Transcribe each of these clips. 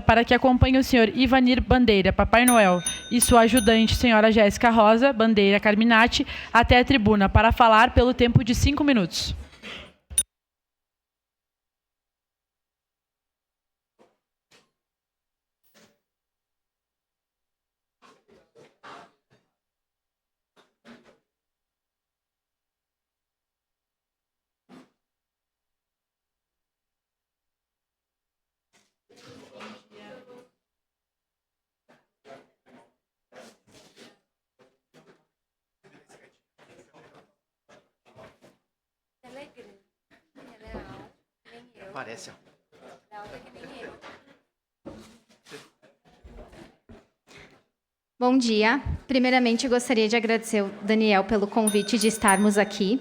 para que acompanhe o senhor Ivanir Bandeira, Papai Noel, e sua ajudante, senhora Jéssica Rosa Bandeira Carminati, até a tribuna para falar pelo tempo de 5 minutos. Parece. Bom dia. Primeiramente, gostaria de agradecer ao Daniel pelo convite de estarmos aqui.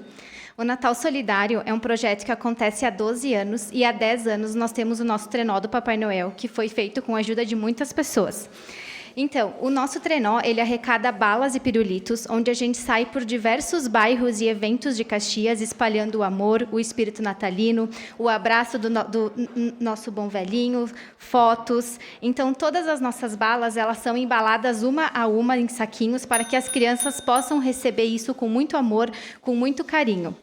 O Natal Solidário é um projeto que acontece há 12 anos e há 10 anos nós temos o nosso trenó do Papai Noel, que foi feito com a ajuda de muitas pessoas. Então, o nosso trenó, ele arrecada balas e pirulitos, onde a gente sai por diversos bairros e eventos de Caxias, espalhando o amor, o espírito natalino, o abraço do nosso bom velhinho, fotos. Então, todas as nossas balas, elas são embaladas uma a uma em saquinhos para que as crianças possam receber isso com muito amor, com muito carinho.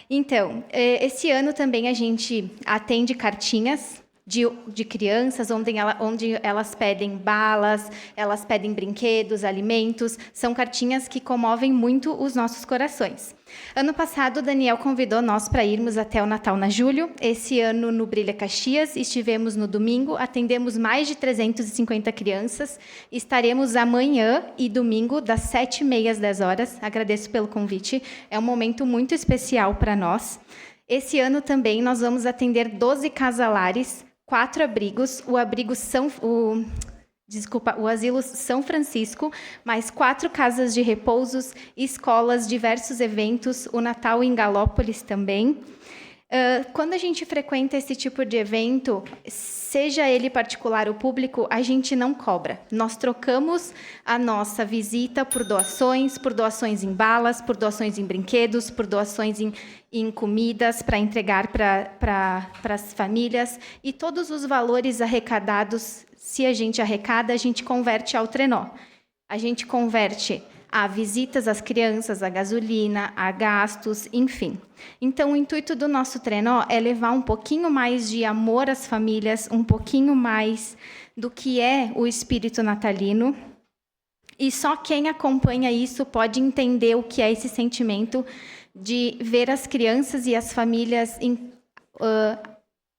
Então, esse ano também a gente atende cartinhas de crianças, onde elas pedem balas, elas pedem brinquedos, alimentos. São cartinhas que comovem muito os nossos corações. Ano passado, o Daniel convidou nós para irmos até o Natal na Julho. Esse ano, no Brilha Caxias, estivemos no domingo, atendemos mais de 350 crianças. Estaremos amanhã e domingo, das 7h30 às 10 horas. Agradeço pelo convite. É um momento muito especial para nós. Esse ano também nós vamos atender 12 casalares, 4 abrigos, o Asilo São Francisco, mais 4 casas de repousos, escolas, diversos eventos, o Natal em Galópolis também. Quando a gente frequenta esse tipo de evento, seja ele particular ou público, a gente não cobra. Nós trocamos a nossa visita por doações em balas, por doações em brinquedos, por doações em comidas para entregar para as famílias. E todos os valores arrecadados, se a gente arrecada, a gente converte ao trenó. A gente converte a visitas às crianças, a gasolina, a gastos, enfim. Então, o intuito do nosso trenó é levar um pouquinho mais de amor às famílias, um pouquinho mais do que é o espírito natalino. E só quem acompanha isso pode entender o que é esse sentimento de ver as crianças e as famílias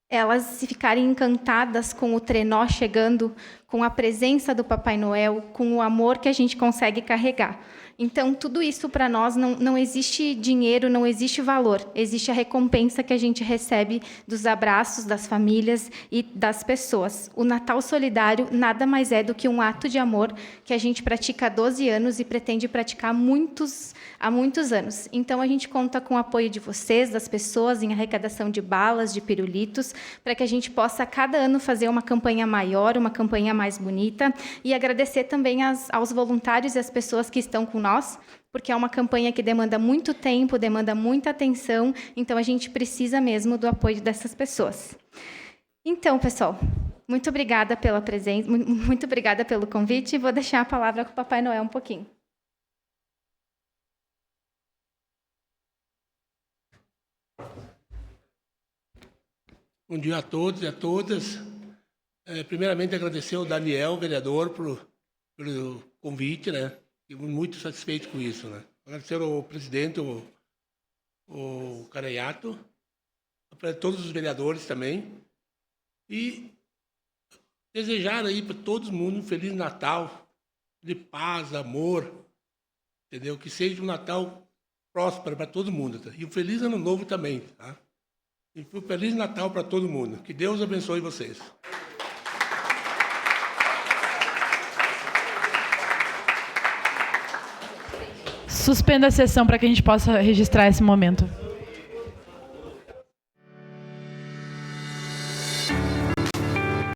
elas ficarem encantadas com o trenó chegando, com a presença do Papai Noel, com o amor que a gente consegue carregar. Então, tudo isso para nós não existe dinheiro, não existe valor. Existe a recompensa que a gente recebe dos abraços das famílias e das pessoas. O Natal Solidário nada mais é do que um ato de amor que a gente pratica há 12 anos e pretende praticar há muitos anos. Então, a gente conta com o apoio de vocês, das pessoas, em arrecadação de balas, de pirulitos, para que a gente possa, a cada ano, fazer uma campanha maior, uma campanha mais bonita, e agradecer também aos voluntários e às pessoas que estão com nós, porque é uma campanha que demanda muito tempo, demanda muita atenção, então a gente precisa mesmo do apoio dessas pessoas. Então, pessoal, muito obrigada pela presença, muito obrigada pelo convite, e vou deixar a palavra com o Papai Noel um pouquinho. Bom dia a todos e a todas. Primeiramente, agradecer ao Daniel, vereador, pelo convite, né? Fico muito satisfeito com isso, né? Agradecer ao presidente, o Carayato, para todos os vereadores também. E desejar aí para todo mundo um Feliz Natal, de paz, amor, entendeu? Que seja um Natal próspero para todo mundo, tá? E um Feliz Ano Novo também, tá? E um Feliz Natal para todo mundo. Que Deus abençoe vocês. Suspenda a sessão para que a gente possa registrar esse momento.